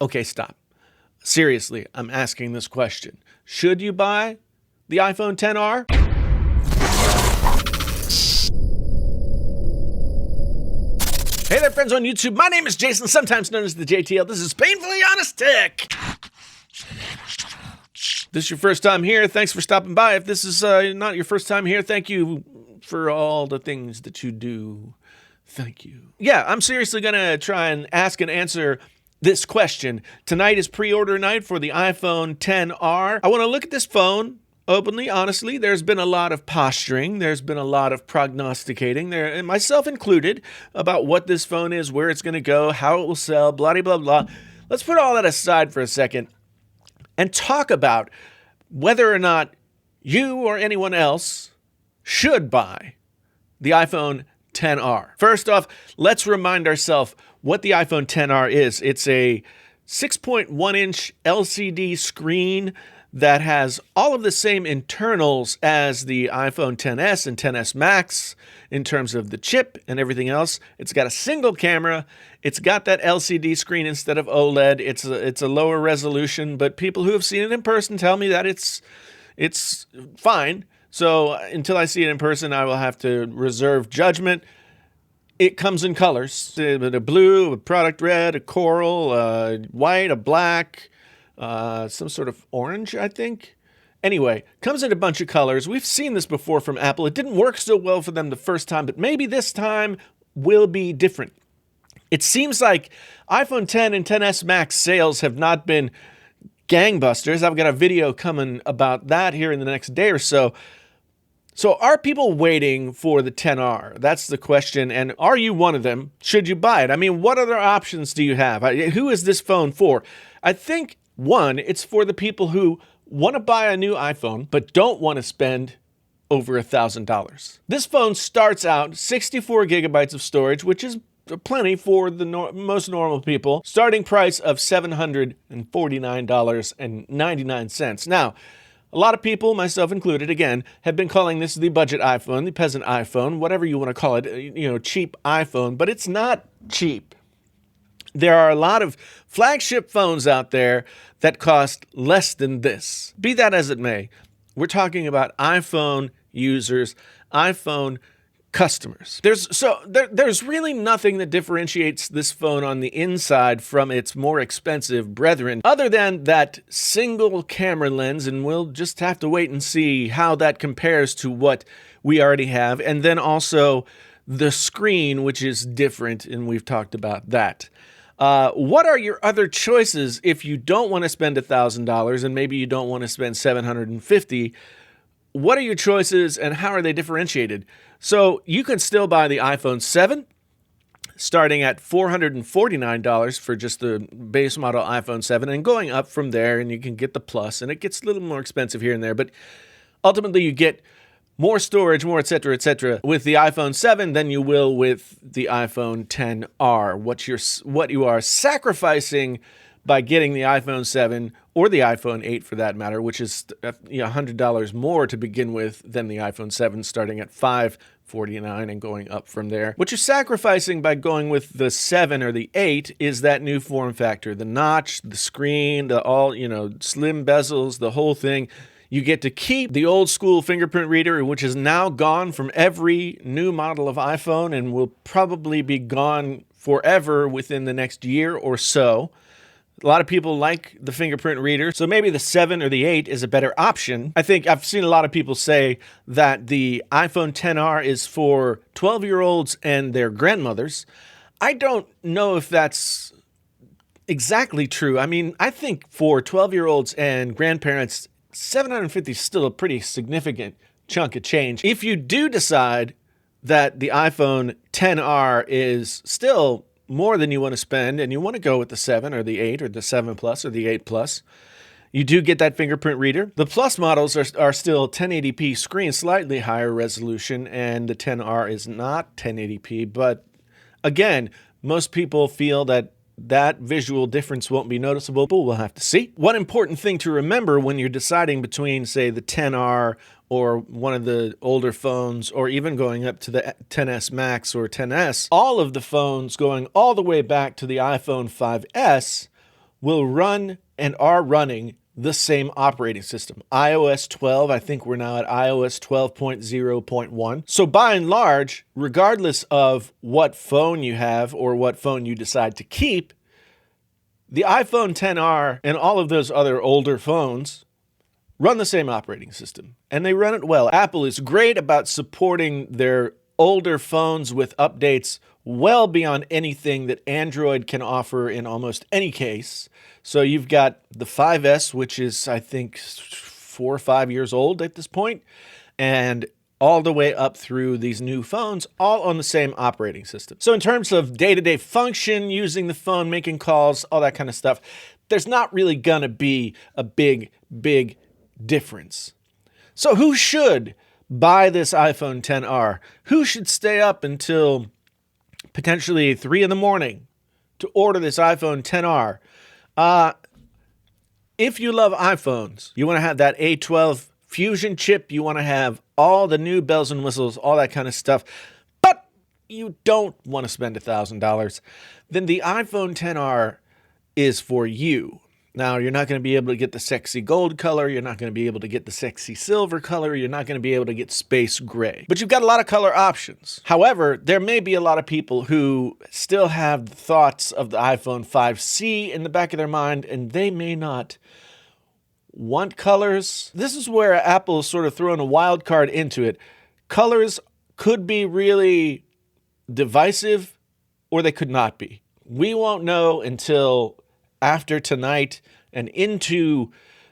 Okay, stop. Seriously, I'm asking this question. Should you buy the iPhone XR? Hey there, friends on YouTube. My name is Jason, sometimes known as the JTL. This is Painfully Honest Tech. If this is your first time here, thanks for stopping by. If this is not your first time here, thank you for all the things that you do. Thank you. Yeah, I'm seriously going to try and ask and answer this question. Tonight is pre-order night for the iPhone XR. I want to look at this phone openly, honestly. There's been a lot of posturing. There's been a lot of prognosticating, there, and myself included, about what this phone is, where it's going to go, how it will sell, blah, blah, blah. Let's put all that aside for a second and talk about whether or not you or anyone else should buy the iPhone XR. First off, let's remind ourselves what the iPhone XR is. It's a 6.1-inch LCD screen that has all of the same internals as the iPhone XS and XS Max in terms of the chip and everything else. It's got a single camera. It's got that LCD screen instead of OLED. It's a lower resolution, but people who have seen it in person tell me that it's fine. So until I see it in person, I will have to reserve judgment. It comes in colors: a blue, a product red, a coral, a white, a black, some sort of orange, I think. Anyway, comes in a bunch of colors. We've seen this before from Apple. It didn't work so well for them the first time, but maybe this time will be different. It seems like iPhone X and XS Max sales have not been gangbusters. I've got a video coming about that here in the next day or so. So are people waiting for the XR? That's the question. And are you one of them? Should you buy it? I mean, what other options do you have? Who is this phone for? I think, one, it's for the people who want to buy a new iPhone but don't want to spend over $1,000. This phone starts out 64 gigabytes of storage, which is plenty for the most normal people. Starting price of $749.99. Now, a lot of people, myself included, again, have been calling this the budget iPhone, the peasant iPhone, whatever you want to call it, cheap iPhone, but it's not cheap. There are a lot of flagship phones out there that cost less than this. Be that as it may, we're talking about iPhone users, iPhone customers. There's really nothing that differentiates this phone on the inside from its more expensive brethren, other than that single camera lens, and we'll just have to wait and see how that compares to what we already have, and then also the screen, which is different, and we've talked about that. What are your other choices if you don't want to spend $1,000 and maybe you don't want to spend $750? What are your choices and how are they differentiated? So you can still buy the iPhone 7 starting at $449 for just the base model iPhone 7 and going up from there, and you can get the Plus, and it gets a little more expensive here and there, but ultimately you get more storage, more et cetera, with the iPhone 7 than you will with the iPhone XR. What you are sacrificing by getting the iPhone 7 or the iPhone 8 for that matter, which is $100 more to begin with than the iPhone 7, starting at $549 and going up from there. What you're sacrificing by going with the 7 or the 8 is that new form factor, the notch, the screen, the all, slim bezels, the whole thing. You get to keep the old school fingerprint reader, which is now gone from every new model of iPhone and will probably be gone forever within the next year or so. A lot of people like the fingerprint reader, so maybe the 7 or the 8 is a better option. I think I've seen a lot of people say that the iPhone XR is for 12-year-olds and their grandmothers. I don't know if that's exactly true. I mean, I think for 12-year-olds and grandparents, $750 is still a pretty significant chunk of change. If you do decide that the iPhone XR is still more than you want to spend, and you want to go with the 7 or the 8 or the 7 Plus or the 8 Plus, you do get that fingerprint reader. The Plus models are still 1080p screen, slightly higher resolution, and the XR is not 1080p. But again, most people feel that visual difference won't be noticeable, but we'll have to see. One important thing to remember when you're deciding between, say, the XR or one of the older phones, or even going up to the XS Max or XS, all of the phones going all the way back to the iPhone 5S will run and are running the same operating system. iOS 12, I think we're now at iOS 12.0.1. So by and large, regardless of what phone you have or what phone you decide to keep, the iPhone XR and all of those other older phones run the same operating system, and they run it well. Apple is great about supporting their older phones with updates well beyond anything that Android can offer in almost any case. So you've got the 5S, which is, I think, 4 or 5 years old at this point, and all the way up through these new phones, all on the same operating system. So in terms of day-to-day function, using the phone, making calls, all that kind of stuff, there's not really gonna be a big difference. So who should buy this iPhone XR? Who should stay up until potentially 3 in the morning to order this iPhone XR? If you love iPhones, you want to have that A12 Fusion chip, you want to have all the new bells and whistles, all that kind of stuff, but you don't want to spend $1,000, then the iPhone XR is for you. Now, you're not going to be able to get the sexy gold color. You're not going to be able to get the sexy silver color. You're not going to be able to get space gray. But you've got a lot of color options. However, there may be a lot of people who still have the thoughts of the iPhone 5C in the back of their mind, and they may not want colors. This is where Apple is sort of throwing a wild card into it. Colors could be really divisive, or they could not be. We won't know until after tonight and into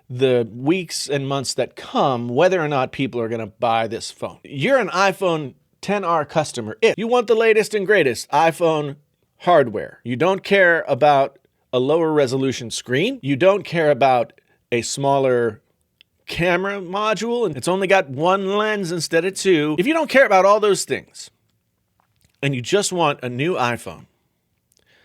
the weeks and months that come whether or not people are going to buy this phone. You're an iPhone XR customer if you want the latest and greatest iPhone hardware. You don't care about a lower resolution screen. You don't care about a smaller camera module, and it's only got one lens instead of two. If you don't care about all those things and you just want a new iPhone,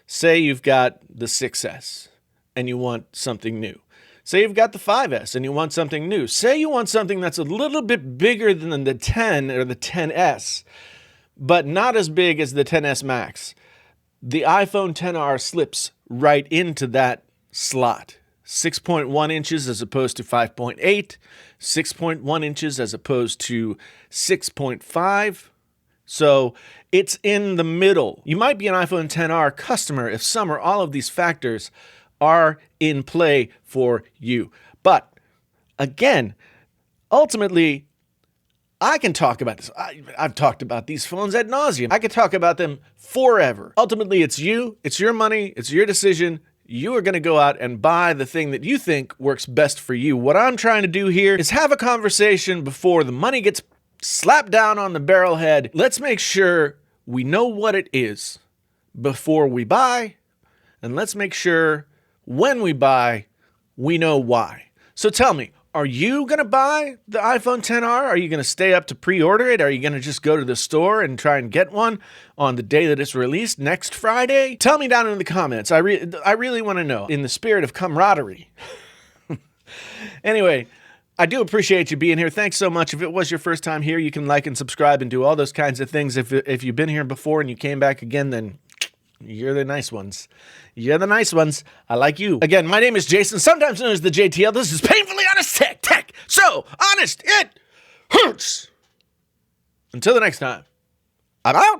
say you've got the 6S and you want something new. Say you've got the 5S and you want something new. Say you want something that's a little bit bigger than the 10 or the 10S, but not as big as the 10S Max. The iPhone XR slips right into that slot. 6.1 inches as opposed to 5.8, 6.1 inches as opposed to 6.5. So it's in the middle. You might be an iPhone XR customer if some or all of these factors are in play for you. But again, ultimately, I can talk about this. I've talked about these phones ad nauseum. I could talk about them forever. Ultimately, it's you. It's your money. It's your decision. You are going to go out and buy the thing that you think works best for you. What I'm trying to do here is have a conversation before the money gets slapped down on the barrel head. Let's make sure we know what it is before we buy, and let's make sure when we buy, we know why. So tell me, are you going to buy the iPhone XR? Are you going to stay up to pre-order it? Are you going to just go to the store and try and get one on the day that it's released, next Friday? Tell me down in the comments. I really want to know, in the spirit of camaraderie. Anyway, I do appreciate you being here. Thanks so much. If it was your first time here, you can like and subscribe and do all those kinds of things. If you've been here before and you came back again, then you're the nice ones. You're the nice ones. I like you. Again, my name is Jason, sometimes known as the JTL. This is Painfully Honest Tech. So honest, it hurts. Until the next time, I'm out.